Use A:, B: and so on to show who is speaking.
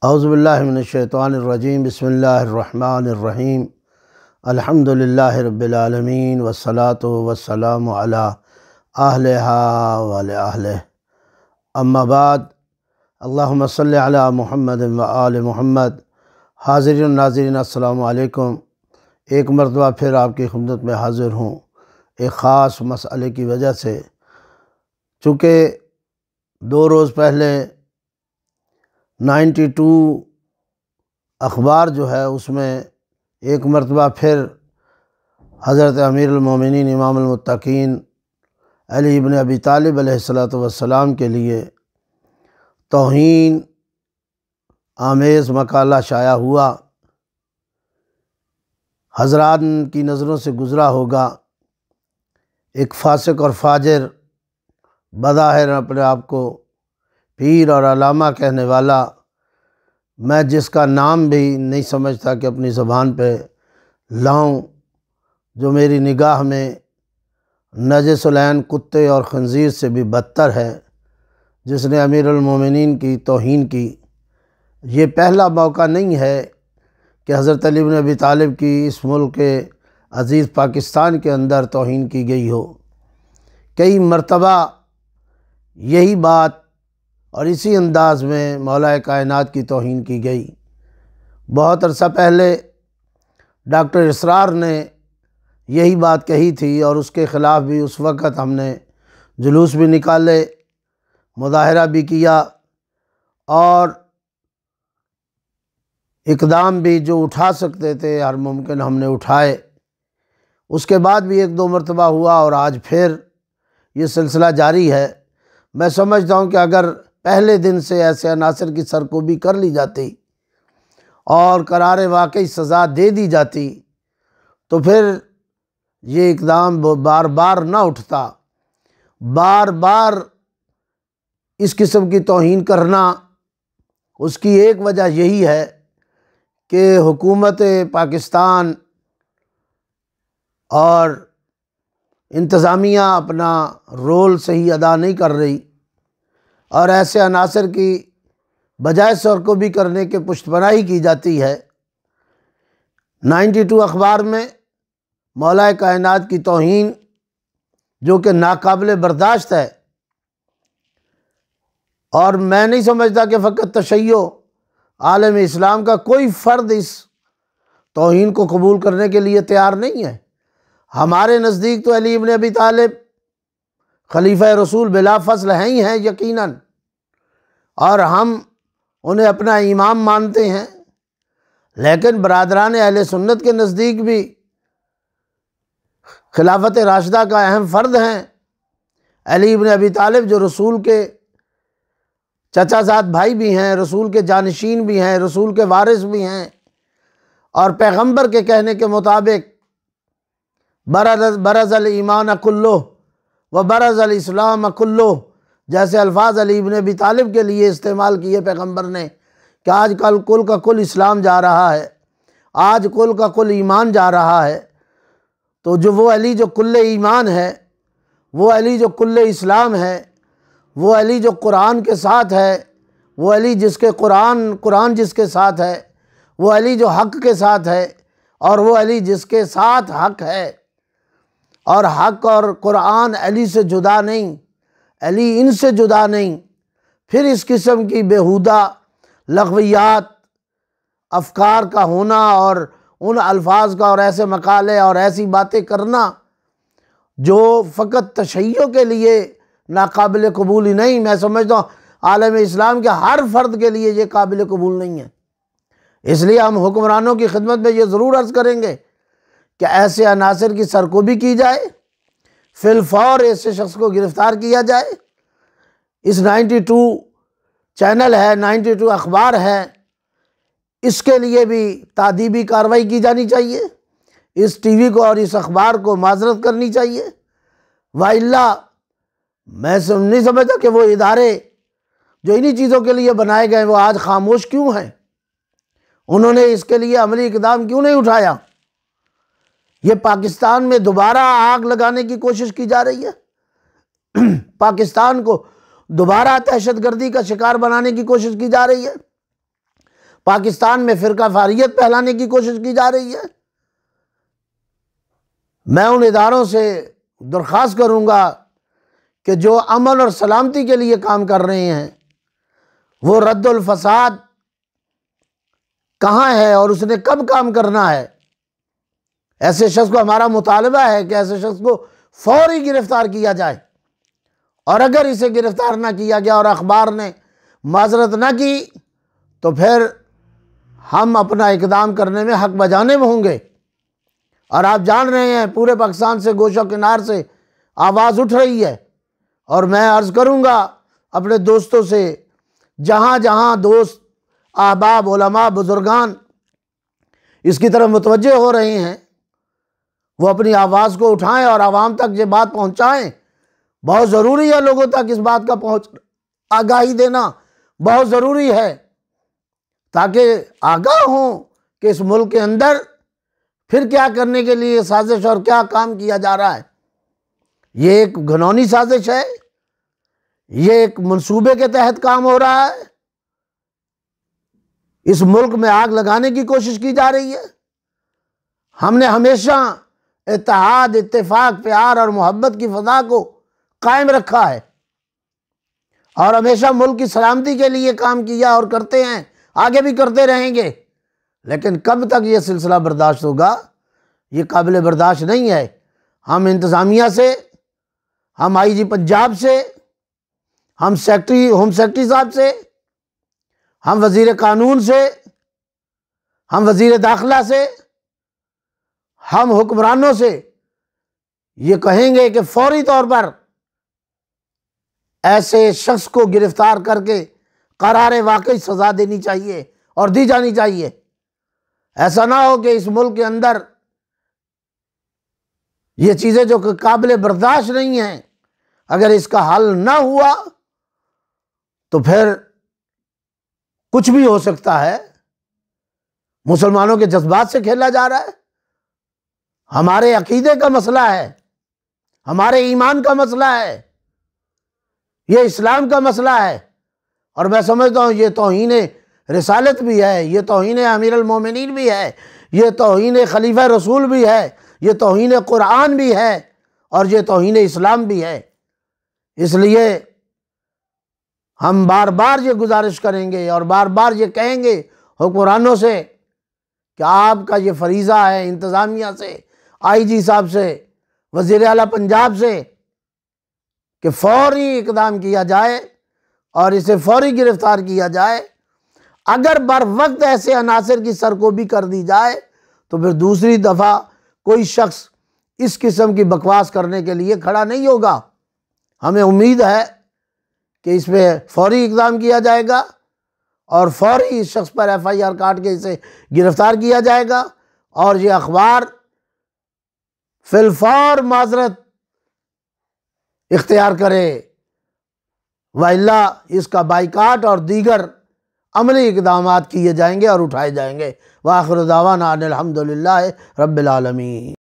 A: اعوذ باللہ من الشیطان الرجیم بسم اللہ الرحمن الرحیم الحمدللہ رب العالمین والصلاة والسلام علی اہلہا وعلی اہلہ اما بعد اللہم صلی علی محمد وآل محمد۔ حاضرین و ناظرین السلام علیکم۔ ایک مرتبہ پھر آپ کی خدمت میں حاضر ہوں ایک خاص مسئلے کی وجہ سے، چونکہ 2 روز پہلے 92 اخبار جو ہے اس میں ایک مرتبہ پھر حضرت امیر المومنین امام المتقین علی ابن ابی طالب علیہ السلام کے لیے توہین آمیز مقالہ شائع ہوا۔ حضرات کی نظروں سے گزرا ہوگا ایک فاسق اور فاجر، بظاہر اپنے آپ کو پیر اور علامہ کہنے والا، میں جس کا نام بھی نہیں سمجھتا کہ اپنی زبان پہ لاؤں، جو میری نگاہ میں نجس العین کتے اور خنزیر سے بھی بدتر ہے، جس نے امیر المومنین کی توہین کی۔ یہ پہلا موقع نہیں ہے کہ حضرت علی بن ابی طالب کی اس ملک کے عزیز پاکستان کے اندر توہین کی گئی ہو۔ کئی مرتبہ یہی بات اور اسی انداز میں مولا کائنات کی توہین کی گئی۔ بہت عرصہ پہلے ڈاکٹر اسرار نے یہی بات کہی تھی اور اس کے خلاف بھی اس وقت ہم نے جلوس بھی نکالے، مظاہرہ بھی کیا اور اقدام بھی جو اٹھا سکتے تھے ہر ممکن ہم نے اٹھائے۔ اس کے بعد بھی 1-2 مرتبہ ہوا اور آج پھر یہ سلسلہ جاری ہے۔ میں سمجھتا ہوں کہ اگر پہلے دن سے ایسے عناصر کی سرکوبی کر لی جاتی اور قرار واقعی سزا دے دی جاتی تو پھر یہ اقدام بار بار نہ اٹھتا۔ بار بار اس قسم کی توہین کرنا، اس کی ایک وجہ یہی ہے کہ حکومت پاکستان اور انتظامیہ اپنا رول صحیح ادا نہیں کر رہی، اور ایسے عناصر کی بجائے سرکوبی کرنے کے پشت پناہی کی جاتی ہے۔ 92 اخبار میں مولا کائنات کی توہین جو کہ ناقابل برداشت ہے، اور میں نہیں سمجھتا کہ فقط تشیع عالم اسلام کا کوئی فرد اس توہین کو قبول کرنے کے لیے تیار نہیں ہے۔ ہمارے نزدیک تو علی ابن ابی طالب خلیفہ رسول بلا فصل ہیں ہی ہیں یقیناً، اور ہم انہیں اپنا امام مانتے ہیں، لیکن برادران اہل سنت کے نزدیک بھی خلافت راشدہ کا اہم فرد ہیں علی ابن ابی طالب، جو رسول کے چچا زاد بھائی بھی ہیں، رسول کے جانشین بھی ہیں، رسول کے وارث بھی ہیں، اور پیغمبر کے کہنے کے مطابق برز الایمان کلہ و برز الاسلام کلہ، جیسے الفاظ علی ابن ابی طالب کے لیے استعمال کیے پیغمبر نے کہ آج کل کا کل اسلام جا رہا ہے، آج کل کا کل ایمان جا رہا ہے۔ تو جو وہ علی جو کل ایمان ہے، وہ علی جو کل اسلام ہے، وہ علی جو قرآن کے ساتھ ہے، وہ علی جس کے قرآن جس کے ساتھ ہے، وہ علی جو حق کے ساتھ ہے، اور وہ علی جس کے ساتھ حق ہے، اور حق اور قرآن علی سے جدا نہیں، علی ان سے جدا نہیں۔ پھر اس قسم کی بیہودہ لغویات افکار کا ہونا اور ان الفاظ کا اور ایسے مقالے اور ایسی باتیں کرنا جو فقط تشیع کے لیے ناقابل قبول ہی نہیں، میں سمجھتا ہوں عالم اسلام کے ہر فرد کے لیے یہ قابل قبول نہیں ہے۔ اس لیے ہم حکمرانوں کی خدمت میں یہ ضرور عرض کریں گے کہ ایسے عناصر کی سرکوبی کی جائے، فی الفور ایسے شخص کو گرفتار کیا جائے۔ اس 92 چینل ہے، 92 اخبار ہے، اس کے لیے بھی تادیبی کارروائی کی جانی چاہیے، اس ٹی وی کو اور اس اخبار کو معذرت کرنی چاہیے، وإلا میں نہیں سمجھتا کہ وہ ادارے جو انہی چیزوں کے لیے بنائے گئے وہ آج خاموش کیوں ہیں، انہوں نے اس کے لیے عملی اقدام کیوں نہیں اٹھایا۔ یہ پاکستان میں دوبارہ آگ لگانے کی کوشش کی جا رہی ہے، پاکستان کو دوبارہ دہشت گردی کا شکار بنانے کی کوشش کی جا رہی ہے۔ پاکستان میں فرقہ فاریت پھیلانے کی کوشش کی جا رہی ہے۔ میں ان اداروں سے درخواست کروں گا کہ جو امن اور سلامتی کے لیے کام کر رہے ہیں، وہ رد الفساد کہاں ہے اور اس نے کب کام کرنا ہے۔ ایسے شخص کو ہمارا مطالبہ ہے کہ ایسے شخص کو فوری گرفتار کیا جائے، اور اگر اسے گرفتار نہ کیا گیا اور اخبار نے معذرت نہ کی تو پھر ہم اپنا اقدام کرنے میں حق بجانب ہوں گے۔ اور آپ جان رہے ہیں پورے پاکستان سے گوشہ کنار سے آواز اٹھ رہی ہے، اور میں عرض کروں گا اپنے دوستوں سے، جہاں جہاں دوست احباب علماء بزرگان اس کی طرف متوجہ ہو رہے ہیں، وہ اپنی آواز کو اٹھائیں اور عوام تک یہ بات پہنچائیں۔ بہت ضروری ہے لوگوں تک اس بات کا آگاہی دینا بہت ضروری ہے، تاکہ آگاہ ہوں کہ اس ملک کے اندر پھر کیا کرنے کے لیے سازش اور کیا کام کیا جا رہا ہے۔ یہ ایک گھنونی سازش ہے، یہ ایک منصوبے کے تحت کام ہو رہا ہے، اس ملک میں آگ لگانے کی کوشش کی جا رہی ہے۔ ہم نے ہمیشہ اتحاد، اتفاق، پیار اور محبت کی فضا کو قائم رکھا ہے، اور ہمیشہ ملک کی سلامتی کے لیے کام کیا اور کرتے ہیں، آگے بھی کرتے رہیں گے۔ لیکن کب تک یہ سلسلہ برداشت ہوگا؟ یہ قابل برداشت نہیں ہے۔ ہم انتظامیہ سے، ہم آئی جی پنجاب سے، ہم ہوم سیکرٹری صاحب سے، ہم وزیر قانون سے، ہم وزیر داخلہ سے، ہم حکمرانوں سے یہ کہیں گے کہ فوری طور پر ایسے شخص کو گرفتار کر کے قرار واقعی سزا دینی چاہیے اور دی جانی چاہیے۔ ایسا نہ ہو کہ اس ملک کے اندر یہ چیزیں جو کہ قابل برداشت نہیں ہیں، اگر اس کا حل نہ ہوا تو پھر کچھ بھی ہو سکتا ہے۔ مسلمانوں کے جذبات سے کھیلا جا رہا ہے، ہمارے عقیدے کا مسئلہ ہے، ہمارے ایمان کا مسئلہ ہے، یہ اسلام کا مسئلہ ہے، اور میں سمجھتا ہوں یہ توہین رسالت بھی ہے، یہ توہین امیر المومنین بھی ہے، یہ توہین خلیفہ رسول بھی ہے، یہ توہین قرآن بھی ہے، اور یہ توہین اسلام بھی ہے۔ اس لیے ہم بار بار یہ گزارش کریں گے اور بار بار یہ کہیں گے حکمرانوں سے کہ آپ کا یہ فریضہ ہے، انتظامیہ سے، آئی جی صاحب سے، وزیر اعلیٰ پنجاب سے، کہ فوری اقدام کیا جائے اور اسے فوری گرفتار کیا جائے۔ اگر بر وقت ایسے عناصر کی سرکوبی کر دی جائے تو پھر دوسری دفعہ کوئی شخص اس قسم کی بکواس کرنے کے لیے کھڑا نہیں ہوگا۔ ہمیں امید ہے کہ اس پہ فوری اقدام کیا جائے گا اور فوری اس شخص پر ایف آئی آر کاٹ کے اسے گرفتار کیا جائے گا، اور یہ اخبار فی الفور معذرت اختیار کرے، وَإِلَّا اس کا بائیکاٹ اور دیگر عملی اقدامات کیے جائیں گے اور اٹھائے جائیں گے۔ وآخر دعوانا ان الحمد للہ رب العالمین۔